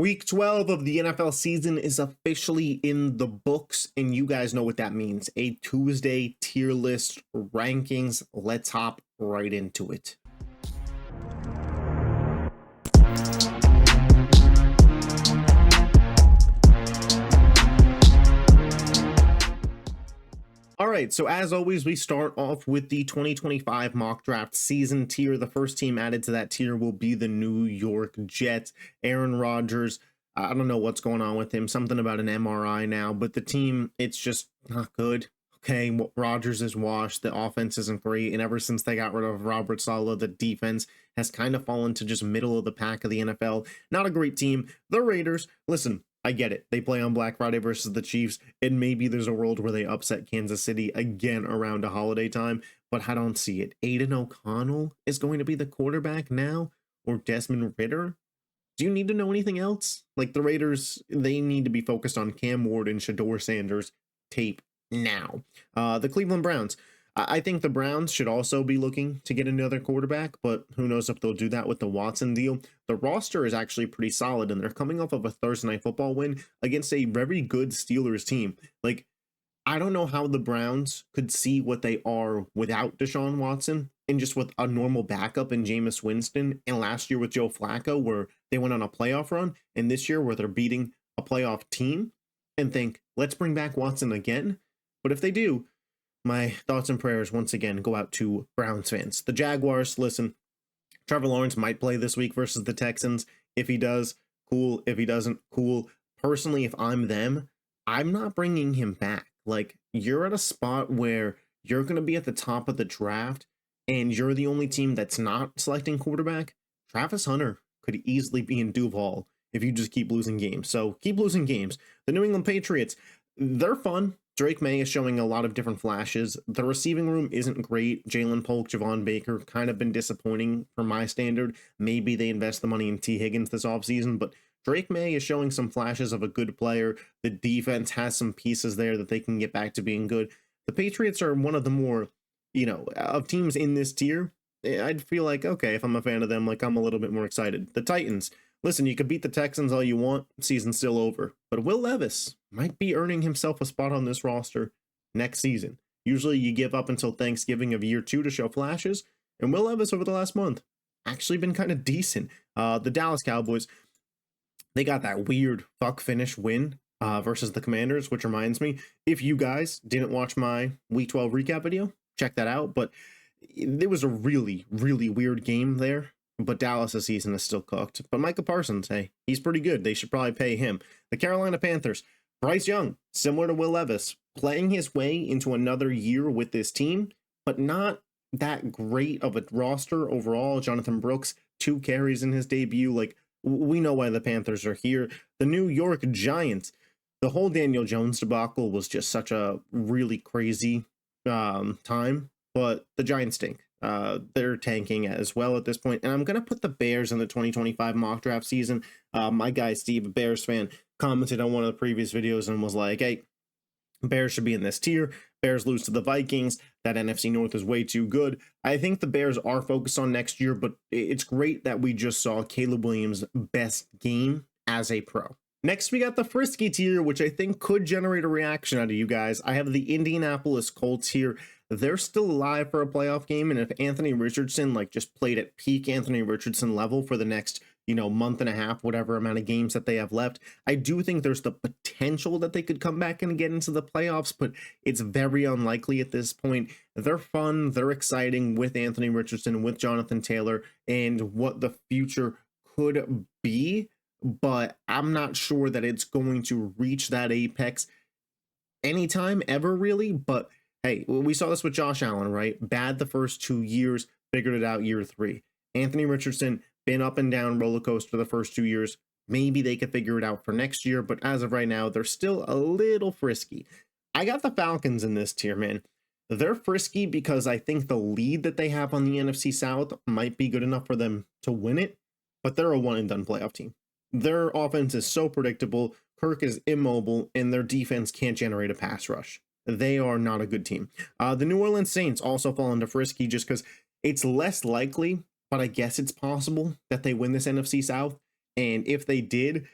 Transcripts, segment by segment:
Week 12 of the NFL season is officially in the books, and you guys know what that means. A Tuesday tier list rankings. Let's hop right into it. All right, so as always, we start off with the 2025 mock draft season tier. The first team added to that tier will be the New York Jets. Aaron Rodgers, I don't know what's going on with him, something about an MRI now, but the team, it's just not good. Okay, Rodgers is washed, the offense isn't great, and ever since they got rid of Robert Saleh, the defense has kind of fallen to just middle of the pack of the NFL. Not a great team. The Raiders, listen, I get it. They play on Black Friday versus the Chiefs, and maybe there's a world where they upset Kansas City again around a holiday time, but I don't see it. Aiden O'Connell is going to be the quarterback now, or Desmond Ridder? Do you need to know anything else? Like, the Raiders, they need to be focused on Cam Ward and Shador Sanders tape now. The Cleveland Browns. I think the Browns should also be looking to get another quarterback, but who knows if they'll do that with the Watson deal. The roster is actually pretty solid, and they're coming off of a Thursday Night Football win against a very good Steelers team. Like, I don't know how the Browns could see what they are without Deshaun Watson and just with a normal backup in Jameis Winston, and last year with Joe Flacco where they went on a playoff run, and this year where they're beating a playoff team, and think, let's bring back Watson again. But if they do, my thoughts and prayers once again go out to Browns fans. The Jaguars, listen, Trevor Lawrence might play this week versus the Texans. If he does, cool. If he doesn't, cool. Personally, if I'm them, I'm not bringing him back. Like, you're at a spot where you're going to be at the top of the draft and you're the only team that's not selecting quarterback. Travis Hunter could easily be in Duval if you just keep losing games. So keep losing games. The New England Patriots, they're fun. Drake May is showing a lot of different flashes. The receiving room isn't great. Jalen Polk, Javon Baker, kind of been disappointing for my standard. Maybe they invest the money in T. Higgins this offseason, but Drake May is showing some flashes of a good player. The defense has some pieces there that they can get back to being good. The Patriots are one of the more, of teams in this tier. I'd feel like, okay, if I'm a fan of them, like I'm a little bit more excited. The Titans. Listen, you could beat the Texans all you want. Season's still over. But Will Levis might be earning himself a spot on this roster next season. Usually you give up until Thanksgiving of year 2 to show flashes. And Will Levis over the last month actually been kind of decent. The Dallas Cowboys, they got that weird fuck finish win versus the Commanders, which reminds me, if you guys didn't watch my Week 12 recap video, check that out. But it was a really, really weird game there. But Dallas' season is still cooked. But Micah Parsons, hey, he's pretty good. They should probably pay him. The Carolina Panthers, Bryce Young, similar to Will Levis, playing his way into another year with this team, but not that great of a roster overall. Jonathan Brooks, 2 carries in his debut. Like, we know why the Panthers are here. The New York Giants, the whole Daniel Jones debacle was just such a really crazy time, but the Giants stink. They're tanking as well at this point, and I'm gonna put the Bears in the 2025 mock draft season. My guy Steve, a Bears fan, commented on one of the previous videos and was like, hey, Bears should be in this tier. Bears lose to the Vikings. That NFC North is way too good. I think the Bears are focused on next year, but it's great that we just saw Caleb Williams' best game as a pro. Next, we got the Frisky tier, which I think could generate a reaction out of you guys. I have the Indianapolis Colts here. They're still alive for a playoff game, and if Anthony Richardson just played at peak Anthony Richardson level for the next month and a half, whatever amount of games that they have left, I do think there's the potential that they could come back and get into the playoffs, but it's very unlikely at this point. They're fun, they're exciting with Anthony Richardson, with Jonathan Taylor, and what the future could be, but I'm not sure that it's going to reach that apex anytime ever, really. But hey, we saw this with Josh Allen, right? Bad the first 2 years, figured it out year 3. Anthony Richardson, been up and down roller coaster the first 2 years. Maybe they could figure it out for next year, but as of right now, they're still a little frisky. I got the Falcons in this tier, man. They're frisky because I think the lead that they have on the NFC South might be good enough for them to win it, but they're a one-and-done playoff team. Their offense is so predictable, Kirk is immobile, and their defense can't generate a pass rush. They are not a good team. The New Orleans Saints also fall into frisky just because it's less likely, but I guess it's possible that they win this NFC South. And if they did,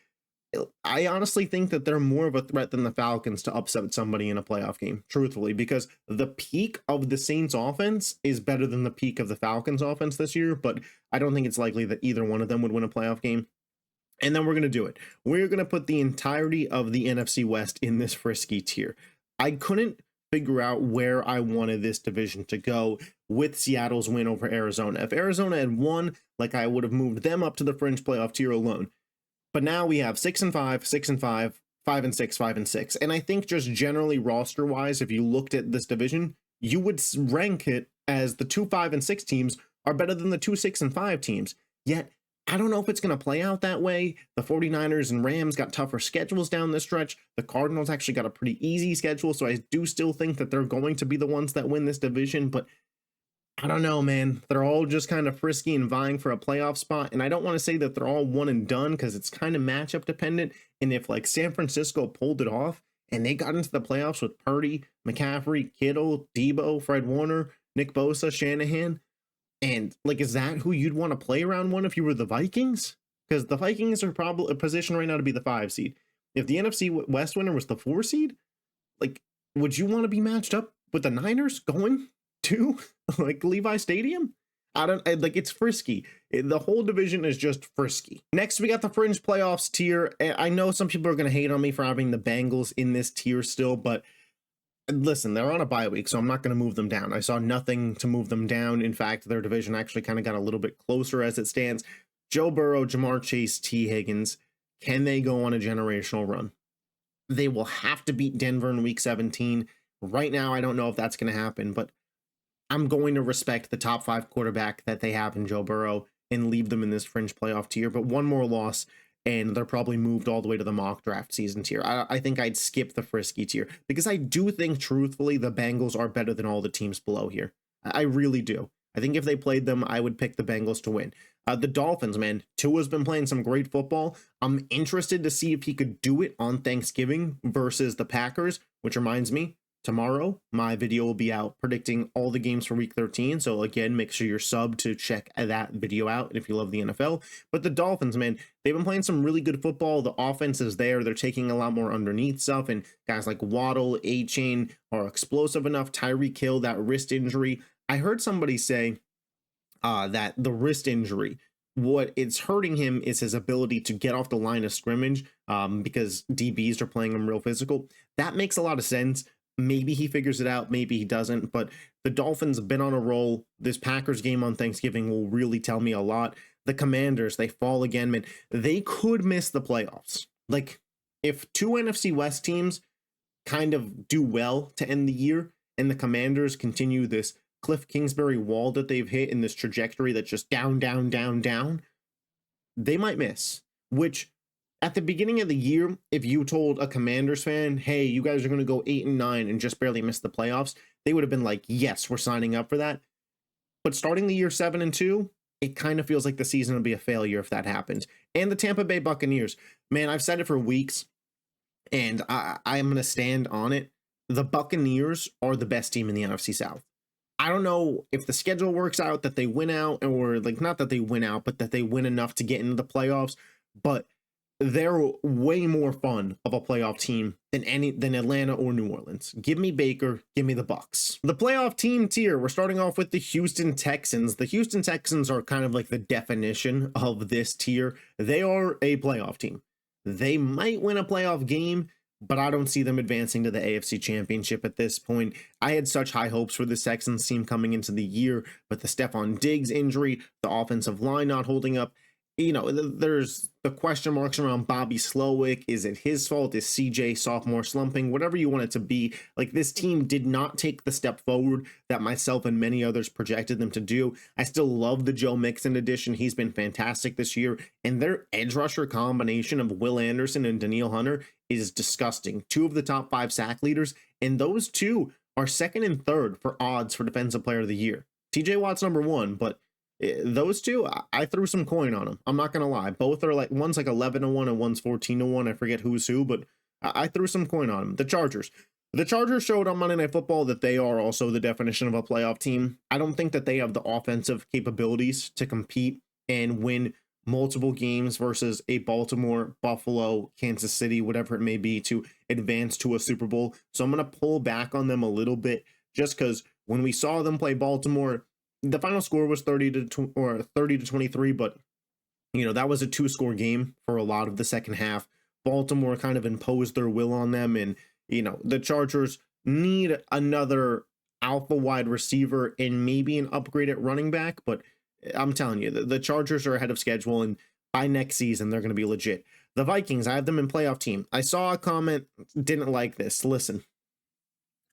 I honestly think that they're more of a threat than the Falcons to upset somebody in a playoff game, truthfully, because the peak of the Saints offense is better than the peak of the Falcons offense this year, but I don't think it's likely that either one of them would win a playoff game. And then we're going to do it. We're going to put the entirety of the NFC West in this Frisky tier. I couldn't figure out where I wanted this division to go with Seattle's win over Arizona. If Arizona had won, like, I would have moved them up to the Fringe playoff tier alone. But now we have 6-5, 6-5, 5-6, 5-6. And I think just generally roster wise, if you looked at this division, you would rank it as the 2-5-6 teams are better than the 2-6-5 teams. Yet, I don't know if it's going to play out that way. The 49ers and Rams got tougher schedules down the stretch. The Cardinals actually got a pretty easy schedule, so I do still think that they're going to be the ones that win this division, but I don't know, man. They're all just kind of frisky and vying for a playoff spot, and I don't want to say that they're all one and done because it's kind of matchup dependent, and if like San Francisco pulled it off and they got into the playoffs with Purdy, McCaffrey, Kittle, Debo, Fred Warner, Nick Bosa, Shanahan, and like, is that who you'd want to play around one if you were the Vikings? Because the Vikings are probably a position right now to be the 5 seed. If the NFC West winner was the 4 seed, like, would you want to be matched up with the Niners going to like Levi Stadium? I don't like, it's frisky. The whole division is just frisky. Next, we got the Fringe playoffs tier. I know some people are going to hate on me for having the Bengals in this tier still, but listen, they're on a bye week, so I'm not going to move them down. I saw nothing to move them down. In fact, their division actually kind of got a little bit closer as it stands. Joe Burrow, Jamar Chase, T. Higgins, can they go on a generational run? They will have to beat Denver in week 17. Right now, I don't know if that's going to happen, but I'm going to respect the top 5 quarterback that they have in Joe Burrow and leave them in this Fringe playoff tier. But one more loss, and they're probably moved all the way to the mock draft season tier. I think I'd skip the frisky tier because I do think, truthfully, the Bengals are better than all the teams below here. I really do. I think if they played them, I would pick the Bengals to win. The Dolphins, man, Tua's been playing some great football. I'm interested to see if he could do it on Thanksgiving versus the Packers, which reminds me, tomorrow, my video will be out predicting all the games for week 13. So again, make sure you're subbed to check that video out if you love the NFL. But the Dolphins, man, they've been playing some really good football. The offense is there. They're taking a lot more underneath stuff. And guys like Waddle, A-Chain are explosive enough. Tyreek Hill, that wrist injury. I heard somebody say that the wrist injury, what it's hurting him is his ability to get off the line of scrimmage because DBs are playing him real physical. That makes a lot of sense. Maybe he figures it out, maybe he doesn't, but the Dolphins have been on a roll. This Packers game on Thanksgiving will really tell me a lot. The Commanders, they fall again, man. They could miss the playoffs. Like, if 2 NFC West teams kind of do well to end the year, and the Commanders continue this Cliff Kingsbury wall that they've hit in this trajectory that's just down, down, down, down, they might miss, which at the beginning of the year, if you told a Commanders fan, hey, you guys are going to go 8-9 and just barely miss the playoffs, they would have been like, yes, we're signing up for that. But starting the year 7-2, it kind of feels like the season would be a failure if that happened. And the Tampa Bay Buccaneers, man, I've said it for weeks, and I am going to stand on it. The Buccaneers are the best team in the NFC South. I don't know if the schedule works out that they win out, or like, not that they win out, but that they win enough to get into the playoffs, but they're way more fun of a playoff team than Atlanta or New Orleans. Give me Baker, give me the Bucks. The playoff team tier, we're starting off with the Houston Texans. The Houston Texans are kind of like the definition of this tier. They are a playoff team. They might win a playoff game, but I don't see them advancing to the AFC Championship at this point. I had such high hopes for the Texans team coming into the year, but the Stephon Diggs injury, the offensive line not holding up, you know, there's the question marks around Bobby Slowick. Is it his fault? Is CJ sophomore slumping? Whatever you want it to be. Like, this team did not take the step forward that myself and many others projected them to do. I still love the Joe Mixon addition. He's been fantastic this year. And their edge rusher combination of Will Anderson and Danielle Hunter is disgusting. 2 of the top 5 sack leaders. And those 2 are 2nd and 3rd for odds for Defensive Player of the Year. TJ Watt's number 1, but those 2, I threw some coin on them. I'm not gonna lie. Both are like, one's like 11-1 and one's 14-1. I forget who's who, but I threw some coin on them. The Chargers showed on Monday Night Football that they are also the definition of a playoff team. I don't think that they have the offensive capabilities to compete and win multiple games versus a Baltimore, Buffalo, Kansas City, whatever it may be, to advance to a Super Bowl. So I'm going to pull back on them a little bit just because when we saw them play Baltimore, the final score was 30-23, but that was a 2-score game for a lot of the second half. Baltimore kind of imposed their will on them, and the Chargers need another alpha wide receiver and maybe an upgrade at running back, but I'm telling you, the Chargers are ahead of schedule, and by next season, they're going to be legit. The Vikings, I have them in playoff team. I saw a comment, didn't like this. Listen,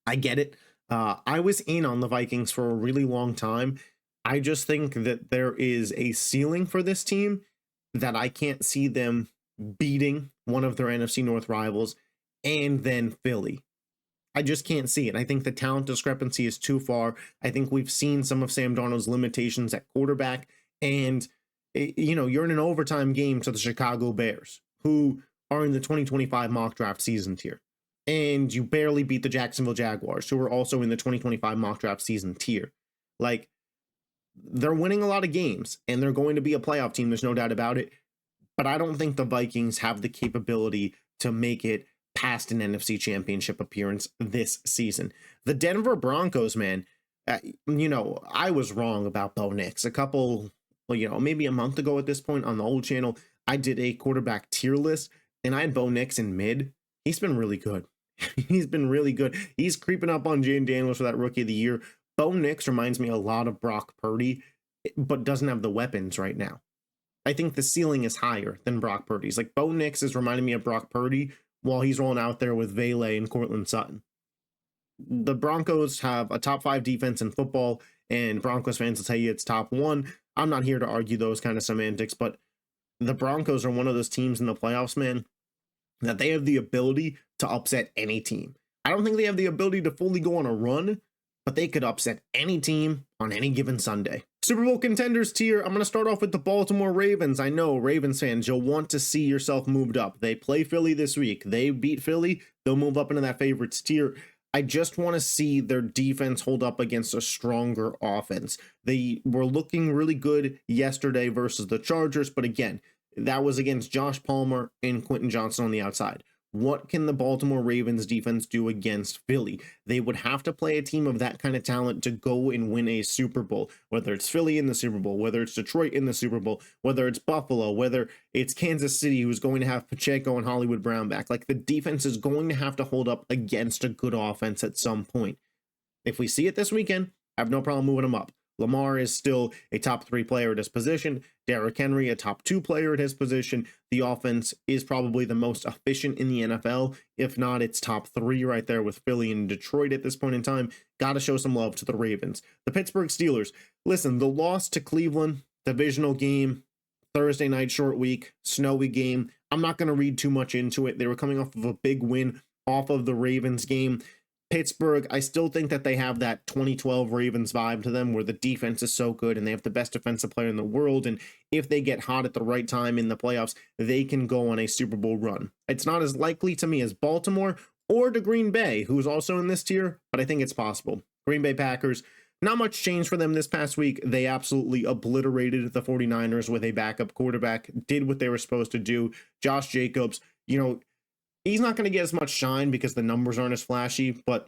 I get it. I was in on the Vikings for a really long time. I just think that there is a ceiling for this team that I can't see them beating one of their NFC North rivals and then Philly. I just can't see it. I think the talent discrepancy is too far. I think we've seen some of Sam Darnold's limitations at quarterback, and you're in an overtime game to the Chicago Bears, who are in the 2025 mock draft season tier, and you barely beat the Jacksonville Jaguars, who are also in the 2025 mock draft season tier. Like, they're winning a lot of games, and they're going to be a playoff team. There's no doubt about it. But I don't think the Vikings have the capability to make it past an NFC Championship appearance this season. The Denver Broncos, man, I was wrong about Bo Nix. Maybe a month ago at this point on the old channel, I did a quarterback tier list, and I had Bo Nix in mid. He's been really good. He's been really good. He's creeping up on Jaden Daniels for that Rookie of the Year. Bo Nix reminds me a lot of Brock Purdy, but doesn't have the weapons right now. I think the ceiling is higher than Brock Purdy's. Like, Bo Nix is reminding me of Brock Purdy while he's rolling out there with Vele and Cortland Sutton. The Broncos have a top 5 defense in football, and Broncos fans will tell you it's top 1. I'm not here to argue those kind of semantics, but the Broncos are one of those teams in the playoffs, man, that they have the ability to upset any team. I don't think they have the ability to fully go on a run, but they could upset any team on any given Sunday. Super Bowl contenders tier, I'm going to start off with the Baltimore Ravens. I know, Ravens fans, you'll want to see yourself moved up. They play Philly this week. They beat Philly. They'll move up into that favorites tier. I just want to see their defense hold up against a stronger offense. They were looking really good yesterday versus the Chargers, but again, that was against Josh Palmer and Quentin Johnson on the outside. What can the Baltimore Ravens defense do against Philly? They would have to play a team of that kind of talent to go and win a Super Bowl, whether it's Philly in the Super Bowl, whether it's Detroit in the Super Bowl, whether it's Buffalo, whether it's Kansas City, who's going to have Pacheco and Hollywood Brown back. Like, the defense is going to have to hold up against a good offense at some point. If we see it this weekend, I have no problem moving them up. Lamar is still a top 3 player at his position. Derrick Henry, a top 2 player at his position. The offense is probably the most efficient in the NFL. If not, it's top 3 right there with Philly and Detroit at this point in time. Got to show some love to the Ravens. The Pittsburgh Steelers. Listen, the loss to Cleveland, divisional game, Thursday night short week, snowy game. I'm not going to read too much into it. They were coming off of a big win off of the Ravens game. Pittsburgh, I still think that they have that 2012 Ravens vibe to them where the defense is so good and they have the best defensive player in the world. And if they get hot at the right time in the playoffs, they can go on a Super Bowl run. It's not as likely to me as Baltimore or to Green Bay, who's also in this tier, but I think it's possible. Green Bay Packers, not much change for them this past week. They absolutely obliterated the 49ers with a backup quarterback, did what they were supposed to do. Josh Jacobs, he's not going to get as much shine because the numbers aren't as flashy, but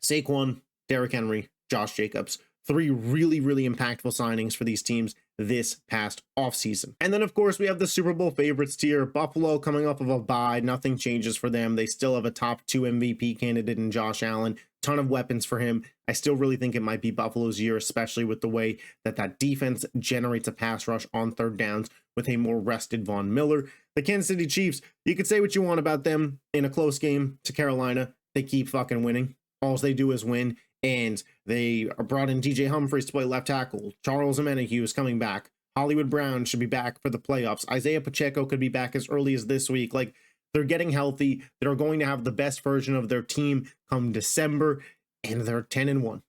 Saquon, Derrick Henry, Josh Jacobs, 3 really, really impactful signings for these teams this past offseason. And then, of course, we have the Super Bowl favorites tier. Buffalo coming off of a bye. Nothing changes for them. They still have a top 2 MVP candidate in Josh Allen. Ton of weapons for him. I still really think it might be Buffalo's year, especially with the way that defense generates a pass rush on third downs with a more rested Von Miller. The Kansas City Chiefs, you could say what you want about them in a close game to Carolina. They keep fucking winning. All they do is win. And they brought in DJ Humphries to play left tackle. Charles Omenihu is coming back. Hollywood Brown should be back for the playoffs. Isaiah Pacheco could be back as early as this week. Like, they're getting healthy. They're going to have the best version of their team come December, and they're 10-1.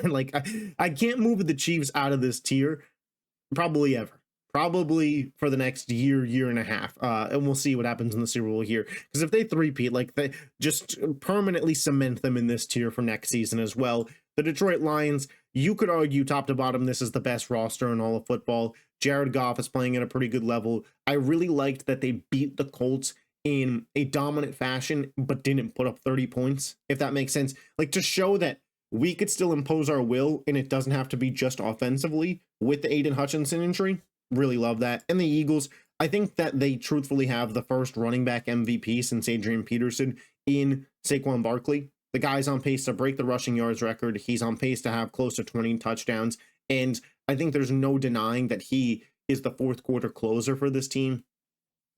Like, I can't move the Chiefs out of this tier probably ever. Probably for the next year and a half. And we'll see what happens in the Super Bowl here. Because if they three-peat, like, they just permanently cement them in this tier for next season as well. The Detroit Lions, you could argue top to bottom, this is the best roster in all of football. Jared Goff is playing at a pretty good level. I really liked that they beat the Colts in a dominant fashion, but didn't put up 30 points, if that makes sense. Like, to show that we could still impose our will and it doesn't have to be just offensively with the Aiden Hutchinson injury. Really love that. And the Eagles, I think that they truthfully have the first running back MVP since Adrian Peterson in Saquon Barkley. The guy's on pace to break the rushing yards record. He's on pace to have close to 20 touchdowns. And I think there's no denying that he is the fourth quarter closer for this team.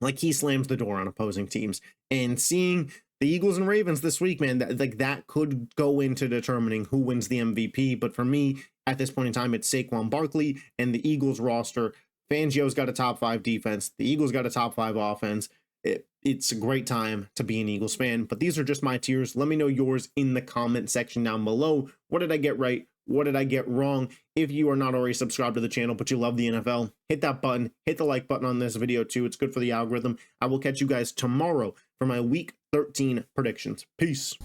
Like, he slams the door on opposing teams. And seeing the Eagles and Ravens this week, man, that could go into determining who wins the MVP. But for me, at this point in time, it's Saquon Barkley and the Eagles roster. Fangio's got a top 5 defense. The Eagles got a top 5 offense. It's a great time to be an Eagles fan. But these are just my tiers. Let me know yours in the comment section down below. What did I get right? What did I get wrong? If you are not already subscribed to the channel, but you love the NFL, hit that button, hit the like button on this video too. It's good for the algorithm. I will catch you guys tomorrow for my week 13 predictions. Peace.